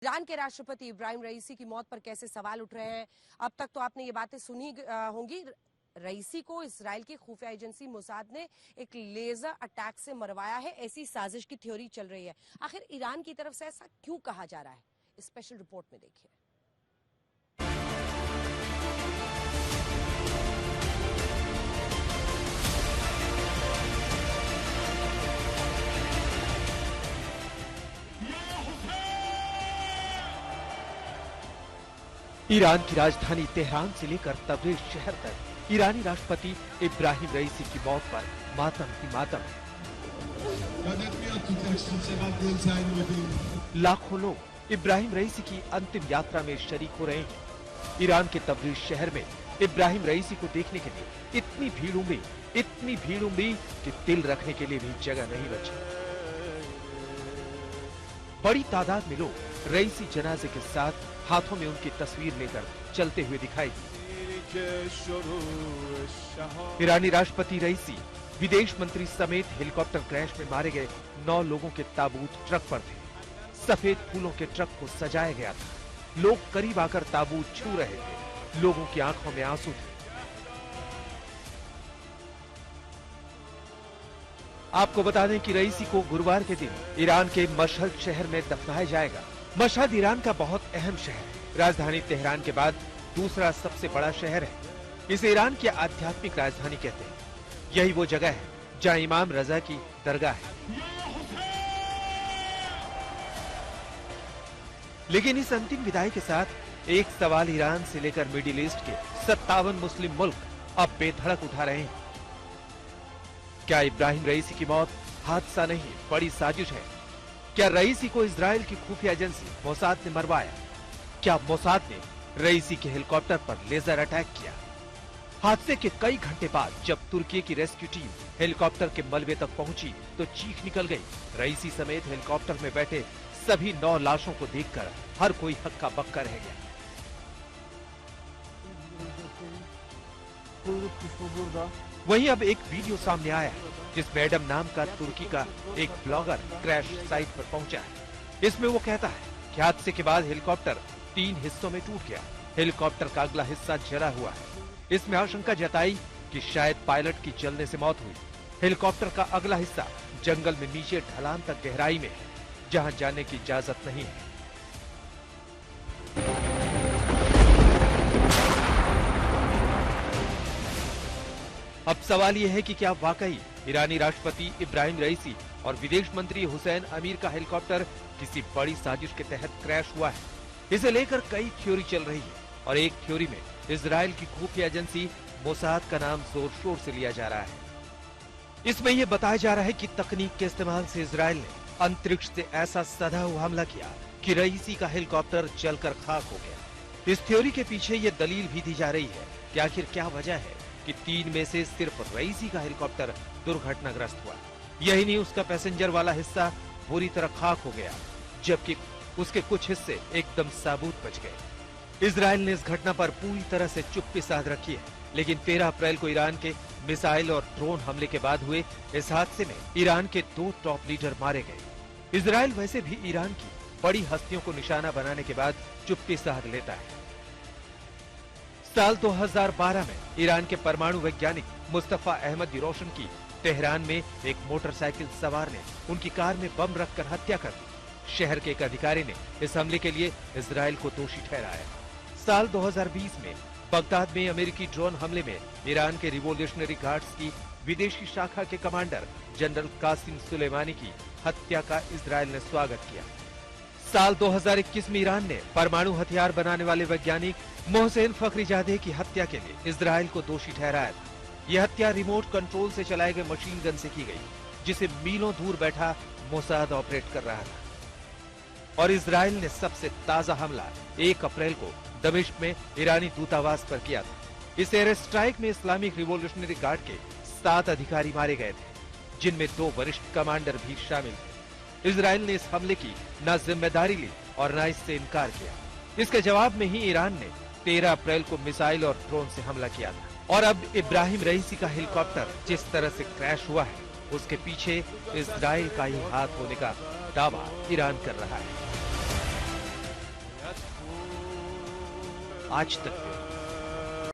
Iran के राष्ट्रपति इब्राहिम रईसी की मौत पर कैसे सवाल उठ रहे हैं। अब तक तो आपने ये बातें सुनी होंगी। रईसी को इजराइल की खुफिया एजेंसी मोसाद ने एक लेजर अटैक से मरवाया है, ऐसी साजिश की थ्योरी चल रही है। आखिर ईरान की तरफ से ऐसा क्यों कहा जा रहा है, स्पेशल रिपोर्ट में देखिए। ईरान की राजधानी तेहरान से लेकर तबरेज शहर तक ईरानी राष्ट्रपति इब्राहिम रईसी की मौत पर मातम ही मातम है। लाखों लोग इब्राहिम रईसी की अंतिम यात्रा में शरीक हो रहे हैं। ईरान के तबरेज शहर में इब्राहिम रईसी को देखने के लिए इतनी भीड़ उमड़ी कि तिल रखने के लिए भी जगह नहीं बची। बड़ी तादाद में लोग रईसी जनाजे के साथ हाथों में उनकी तस्वीर लेकर चलते हुए दिखाई दी। ईरानी राष्ट्रपति रईसी विदेश मंत्री समेत हेलीकॉप्टर क्रैश में मारे गए 9 लोगों के ताबूत ट्रक पर थे। सफेद फूलों के ट्रक को सजाया गया था। लोग करीब आकर ताबूत छू रहे थे। लोगों की आंखों में आंसू थे। आपको बता दें कि रईसी को गुरुवार के दिन ईरान के मशहद शहर में दफनाया जाएगा। मशहद ईरान का बहुत अहम शहर है। राजधानी तेहरान के बाद दूसरा सबसे बड़ा शहर है। इसे ईरान की आध्यात्मिक राजधानी कहते हैं। यही वो जगह है जहां इमाम रजा की दरगाह है। लेकिन इस अंतिम विदाई के साथ एक सवाल ईरान से लेकर मिडिल ईस्ट के 57 मुस्लिम मुल्क अब बेधड़क उठा रहे हैं। क्या इब्राहिम रईसी की मौत हादसा नहीं, बड़ी साजिश है? क्या रईसी को इजराइल की खुफिया एजेंसी मोसाद ने मरवाया? क्या मोसाद ने रईसी के हेलीकॉप्टर पर लेजर अटैक किया? हादसे के कई घंटे बाद जब तुर्की की रेस्क्यू टीम हेलीकॉप्टर के मलबे तक पहुंची तो चीख निकल गई। रईसी समेत हेलीकॉप्टर में बैठे सभी 9 लाशों को देखकर हर कोई हक्का बक्का रह गया। वहीं अब एक वीडियो सामने आया है जिसमें एडम नाम का तुर्की का एक ब्लॉगर क्रैश साइट पर पहुंचा है। इसमें वो कहता है कि हादसे के बाद हेलीकॉप्टर 3 हिस्सों में टूट गया। हेलीकॉप्टर का अगला हिस्सा जला हुआ है। इसमें आशंका जताई कि शायद पायलट की जलने से मौत हुई। हेलीकॉप्टर का अगला हिस्सा जंगल में नीचे ढलान तक गहराई में है, जहां जाने की इजाजत नहीं है। अब सवाल यह है कि क्या वाकई ईरानी राष्ट्रपति इब्राहिम रईसी और विदेश मंत्री हुसैन अमीर का हेलीकॉप्टर किसी बड़ी साजिश के तहत क्रैश हुआ है? इसे लेकर कई थ्योरी चल रही है और एक थ्योरी में इजराइल की खुफिया एजेंसी मोसाद का नाम जोर शोर से लिया जा रहा है। इसमें यह बताया जा रहा है कि तकनीक के इस्तेमाल से इजराइल ने अंतरिक्ष से ऐसा सधा हुआ हमला किया कि रईसी का हेलीकॉप्टर जलकर खाक हो गया। इस थ्योरी के पीछे ये दलील भी दी जा रही है कि आखिर क्या वजह है कि 3 में से सिर्फ रईसी का हेलीकॉप्टर दुर्घटनाग्रस्त हुआ। यही नहीं, उसका पैसेंजर वाला हिस्सा बुरी तरह खाक हो गया, जबकि उसके कुछ हिस्से एकदम साबुत बच गए। इजराइल ने इस घटना पर पूरी तरह से चुप्पी साध रखी है, लेकिन 13 अप्रैल को ईरान के मिसाइल और ड्रोन हमले के बाद हुए इस हादसे में ईरान के 2 टॉप लीडर मारे गए। इजराइल वैसे भी ईरान की बड़ी हस्तियों को निशाना बनाने के बाद चुप्पी साध लेता है। साल 2012 में ईरान के परमाणु वैज्ञानिक मुस्तफा अहमद रोशन की तेहरान में एक मोटरसाइकिल सवार ने उनकी कार में बम रखकर हत्या कर दी। शहर के एक अधिकारी ने इस हमले के लिए इजराइल को दोषी ठहराया। साल 2020 में बगदाद में अमेरिकी ड्रोन हमले में ईरान के रिवोल्यूशनरी गार्ड्स की विदेशी शाखा के कमांडर जनरल कासिम सुलेमानी की हत्या का इजराइल ने स्वागत किया। साल 2021 में ईरान ने परमाणु हथियार बनाने वाले वैज्ञानिक मोहसेन फखरीजादे की हत्या के लिए इजराइल को दोषी ठहराया था। यह हत्या रिमोट कंट्रोल से चलाए गए मशीन गन से की गई, जिसे मीलों दूर बैठा मोसाद ऑपरेट कर रहा था। और इजराइल ने सबसे ताजा हमला 1 अप्रैल को दमिश्क में ईरानी दूतावास पर किया था। इस एयर स्ट्राइक में इस्लामिक रिवोल्यूशनरी गार्ड के 7 अधिकारी मारे गए थे, जिनमें 2 वरिष्ठ कमांडर भी शामिल थे। इजराइल ने इस हमले की न जिम्मेदारी ली और न इससे इनकार किया। इसके जवाब में ही ईरान ने 13 अप्रैल को मिसाइल और ड्रोन से हमला किया था। और अब इब्राहिम रईसी का हेलीकॉप्टर जिस तरह से क्रैश हुआ है, उसके पीछे इजराइल का ही हाथ होने का दावा ईरान कर रहा है। आज तक